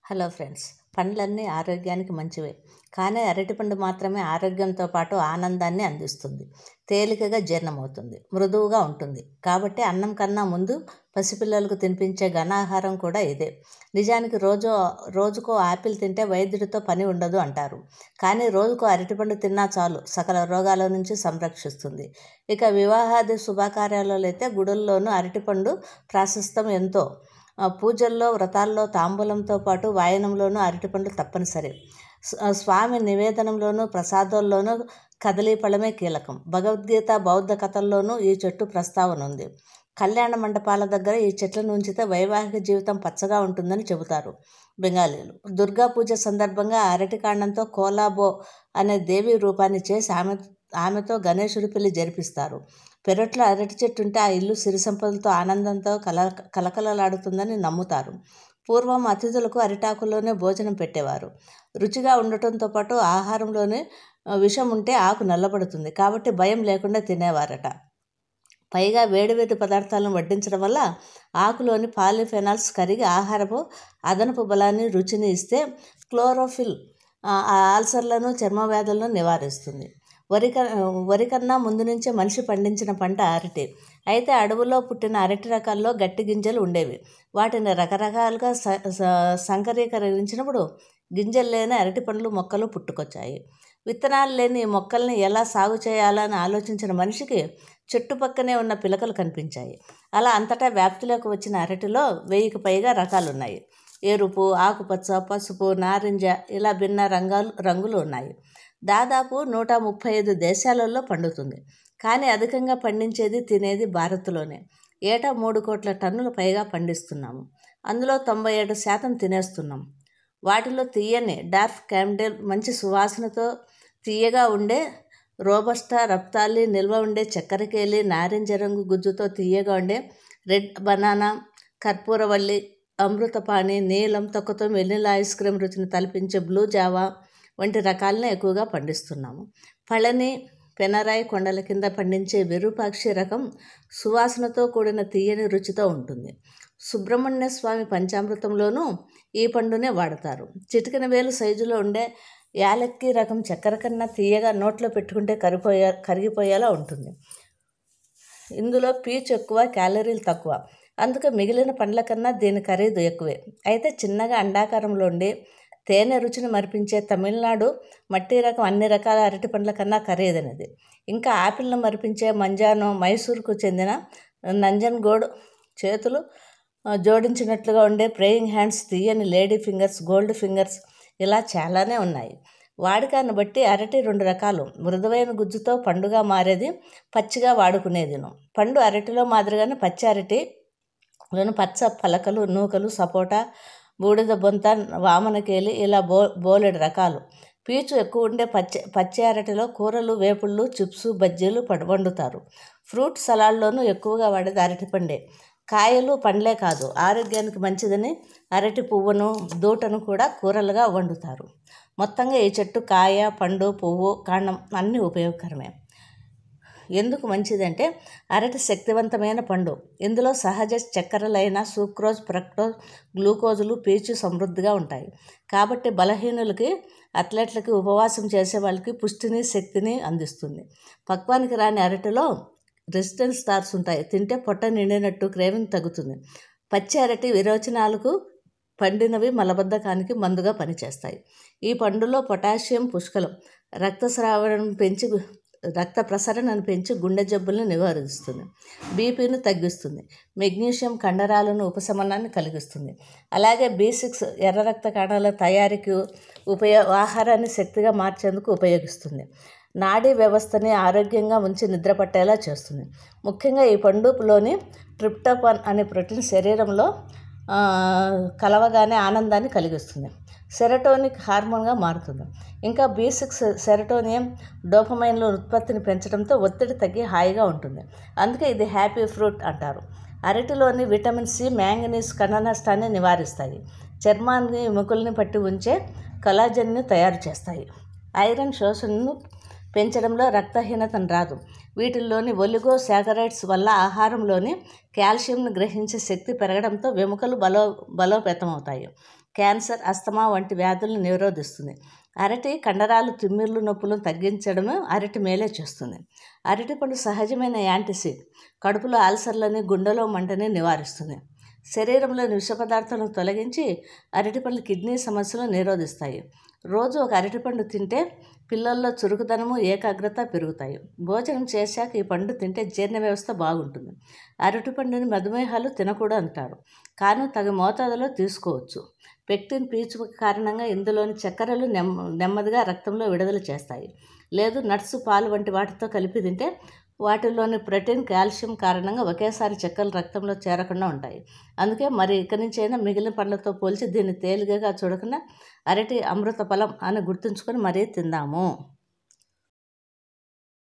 Hello friends, పండ్లన్నీ ఆరోగ్యానికి మంచివే. కానీ అరటిపండు మాత్రమే ఆరోగ్యంతో పాటు ఆనందాన్ని అందిస్తుంది. తేలికగా జీర్ణమవుతుంది, మృదువుగా ఉంటుంది. కాబట్టి అన్నం కన్నా ముందు పసిపిల్లలకు తినిపించే ఘనాహారం కూడా ఇదే. నిజానికి రోజుకో ఆపిల్ తింటే వైద్యుడితో పని ఉండదు అంటారు. కానీ రోజుకో అరటిపండు తిన్నా చాలు, సకల రోగాల నుంచి సంరక్షిస్తుంది. ఇక వివాహాది శుభకార్యాలలో అయితే గుడుల్లోనూ అరటిపండు ప్రాశస్త్యం ఎంతో. పూజల్లో, వ్రతాల్లో తాంబూలంతో పాటు వాయనంలోనూ అరటిపండు తప్పనిసరి. స్వామి నివేదనంలోనూ ప్రసాదాల్లోనూ కదలీపழమే కీలకం. భగవద్గీత, బౌద్ధ కథల్లోనూ ఈ చెట్టు ప్రస్తావన ఉంది. కళ్యాణ మండపాల దగ్గర ఈ చెట్లను ఉంచితే వైవాహిక జీవితం పచ్చగా ఉంటుందని చెబుతారు బెంగాలీలు. దుర్గా పూజ సందర్భంగా అరటికాండంతో కోలాబో అనే దేవి రూపాన్ని చేసి ఆమెతో గణేశుడి పెళ్లి జరిపిస్తారు. పెరట్లో అరటి చెట్టు ఉంటే ఆ ఇల్లు సిరి సంపదలతో ఆనందంతో కలకలలాడుతుందని నమ్ముతారు. పూర్వం అతిథులకు అరిటాకుల్లోనే భోజనం పెట్టేవారు. రుచిగా ఉండటంతో పాటు ఆహారంలోనే విషం ఉంటే ఆకు నల్లబడుతుంది కాబట్టి భయం లేకుండా తినేవారట. పైగా వేడివేడి పదార్థాలను వడ్డించడం వల్ల ఆకులోని పాలిఫెనాల్స్ కరిగి ఆహారపు అదనపు బలాన్ని, రుచిని ఇస్తే క్లోరోఫిల్ ఆల్సర్లను, చర్మ వ్యాధులను నివారిస్తుంది. వరి కన్నా ముందు నుంచే మనిషి పండించిన పంట అరటి. అయితే అడవుల్లో పుట్టిన అరటి రకాల్లో గట్టి గింజలు ఉండేవి. వాటిని రకరకాలుగా సంకరీకరించినప్పుడు గింజలు లేని అరటి పండ్లు మొక్కలు పుట్టుకొచ్చాయి. విత్తనాలు లేని ఈ మొక్కల్ని ఎలా సాగు చేయాలని ఆలోచించిన మనిషికి చుట్టుపక్కనే ఉన్న పిలకలు కనిపించాయి. అలా అంతటా వ్యాప్తిలోకి వచ్చిన అరటిలో 1000కి పైగా రకాలున్నాయి. ఎరుపు, ఆకుపచ్చ, పసుపు, నారింజ ఇలా భిన్న రంగులు ఉన్నాయి. దాదాపు 135 దేశాలలో పండుతుంది. కానీ అధికంగా పండించేది, తినేది భారత్లోనే. ఏటా 3 కోట్ల టన్నులు పైగా పండిస్తున్నాము. అందులో 97% తినేస్తున్నాం. వాటిలో తీయని డార్క్ క్యామ్డెల్, మంచి సువాసనతో తీయగా ఉండే రోబస్టా, రప్తాలి, నిల్వ ఉండే చక్కెరకేళి, నారింజ రంగు గుజ్జుతో తీయగా ఉండే రెడ్ బనానా, కర్పూరవల్లి, అమృతపాణి, నీలం తొక్కతో వెనిలా ఐస్ క్రీమ్ రుచిని తలపించే బ్లూ జావా వంటి రకాలనే ఎక్కువగా పండిస్తున్నాము. పళని, పెనరాయి కొండల కింద పండించే విరూపాక్షి రకం సువాసనతో కూడిన తీయని రుచితో ఉంటుంది. సుబ్రహ్మణ్య స్వామి పంచామృతంలోనూ ఈ పండునే వాడతారు. చిటికెన వేలు సైజులో ఉండే యాలక్కి రకం చక్కెర కన్నా తీయగా నోట్లో పెట్టుకుంటే కరిగిపోయేలా ఉంటుంది. ఇందులో పీచు ఎక్కువ, క్యాలరీలు తక్కువ. అందుకే మిగిలిన పండ్ల కన్నా దీని ఖరీదు ఎక్కువే. అయితే చిన్నగా అండాకారంలో ఉండి తేనె రుచిని మరిపించే తమిళనాడు మట్టి రకం అన్ని రకాల అరటి పండ్ల కన్నా ఖరీదైనది. ఇంకా ఆపిల్ను మరిపించే మంజానో, మైసూర్కు చెందిన నంజన్గోడ్, చేతులు జోడించినట్లుగా ఉండే ప్రేయింగ్ హ్యాండ్స్, తీయని లేడీ ఫింగర్స్, గోల్డ్ ఫింగర్స్ ఇలా చాలానే ఉన్నాయి. వాడికాన్ని బట్టి అరటి 2 రకాలు. మృదువైన గుజ్జుతో పండుగా మారేది, పచ్చిగా వాడుకునేదిను. పండు అరటిలో మాదిరిగానే పచ్చి అరటిలోని పచ్చ పలకలు, నూకలు, సపోటా, బూడిద బొంత, వామనకేలి ఇలా బోలెడు రకాలు. పీచు ఎక్కువ ఉండే పచ్చి అరటిలో కూరలు, వేపుళ్ళు, చిప్సు, బజ్జీలు వండుతారు. ఫ్రూట్ సలాడ్లోనూ ఎక్కువగా వాడేది అరటిపండే. కాయలు, పండ్లే కాదు, ఆరోగ్యానికి మంచిదని అరటి పువ్వును, దూటను కూడా కూరలుగా వండుతారు. మొత్తంగా ఈ చెట్టు కాయ, పండు, పువ్వు, కాండం అన్నీ ఉపయోగకరమే. ఎందుకు మంచిదంటే అరటి శక్తివంతమైన పండు. ఇందులో సహజ చక్కెరలైన సూక్రోజ్, ఫ్రక్టోజ్, గ్లూకోజులు, పీచు సమృద్ధిగా ఉంటాయి. కాబట్టి బలహీనులకి, అథ్లెట్లకి, ఉపవాసం చేసే వాళ్ళకి పుష్టిని, శక్తిని అందిస్తుంది. పక్వానికి రాని అరటిలో రెసిస్టెన్స్ స్టార్స్ ఉంటాయి. తింటే పొట్ట నిండినట్టు క్రేవింగ్ తగ్గుతుంది. పచ్చి అరటి విరోచనాలకు, పండినవి మలబద్ధకానికి మందుగా పనిచేస్తాయి. ఈ పండులో పొటాషియం పుష్కలం. రక్త ప్రసరణను పెంచి గుండె జబ్బులను నివారిస్తుంది. బీపీని తగ్గిస్తుంది. మెగ్నీషియం కండరాలను ఉపశమనాన్ని కలిగిస్తుంది. అలాగే B6 ఎర్ర రక్త కణాల తయారీకి ఆహారాన్ని శక్తిగా మార్చేందుకు ఉపయోగిస్తుంది. నాడీ వ్యవస్థని ఆరోగ్యంగా ఉంచి నిద్రపట్టేలా చేస్తుంది. ముఖ్యంగా ఈ పండులోని ట్రిప్టోఫాన్ అనే ప్రోటీన్ శరీరంలో కలవగానే ఆనందాన్ని కలిగిస్తుంది. సెరటోనిక్ హార్మోన్గా మారుతుంది. ఇంకా B6 సెరటోనియం, డోపమైన్ల ఉత్పత్తిని పెంచడంతో ఒత్తిడి తగ్గి హాయిగా ఉంటుంది. అందుకే ఇది హ్యాపీ ఫ్రూట్ అంటారు. అరటిలోని విటమిన్ C, మ్యాంగనీస్ కణ నష్టాన్ని నివారిస్తాయి. చర్మాన్ని, ఎముకల్ని పట్టి ఉంచే కొలాజన్ని తయారు చేస్తాయి. ఐరన్ శోషణను పెంచడంలో రక్తహీనతను రాదు. వీటిల్లోని ఒలిగోసాకరైడ్స్ వల్ల ఆహారంలోని కాల్షియంను గ్రహించే శక్తి పెరగడంతో వెముకలు బలోపేతమవుతాయి. క్యాన్సర్, అస్తమా వంటి వ్యాధులను నిరోధిస్తుంది. అరటి కండరాలు, తిమ్మిర్లు, నొప్పులను తగ్గించడము అరటి మేలే చేస్తుంది. అరటిపండు సహజమైన యాంటీసిడ్, కడుపులో అల్సర్లని, గుండెలో మంటని నివారిస్తుంది. శరీరంలోని విష పదార్థాలను తొలగించి అరటిపండ్లు కిడ్నీ సమస్యలను నిరోధిస్తాయి. రోజు ఒక అరటిపండు తింటే పిల్లల్లో చురుకుదనము, ఏకాగ్రత పెరుగుతాయి. భోజనం చేశాక ఈ పండు తింటే జీర్ణ వ్యవస్థ బాగుంటుంది. అరటిపండుని మధుమేహాలు తినకూడదు అంటారు, కానీ తగు మోతాదులో తీసుకోవచ్చు. పెక్టిన్ పీచు కారణంగా ఇందులోని చక్కెరలు నెమ్మదిగా రక్తంలో విడుదల చేస్తాయి. లేదు నట్స్, పాలు వంటి వాటితో కలిపి తింటే వాటిలోని ప్రోటీన్, కాల్షియం కారణంగా ఒకేసారి చక్కెరలు రక్తంలో చేరకుండా ఉంటాయి. అందుకే మరి ఇక్కడి నుంచి అయినా మిగిలిన పండ్లతో పోల్చి దీన్ని తేలికగా చూడకుండా అరటి అమృత ఫలం అని గుర్తుంచుకొని మరీ తిందాము.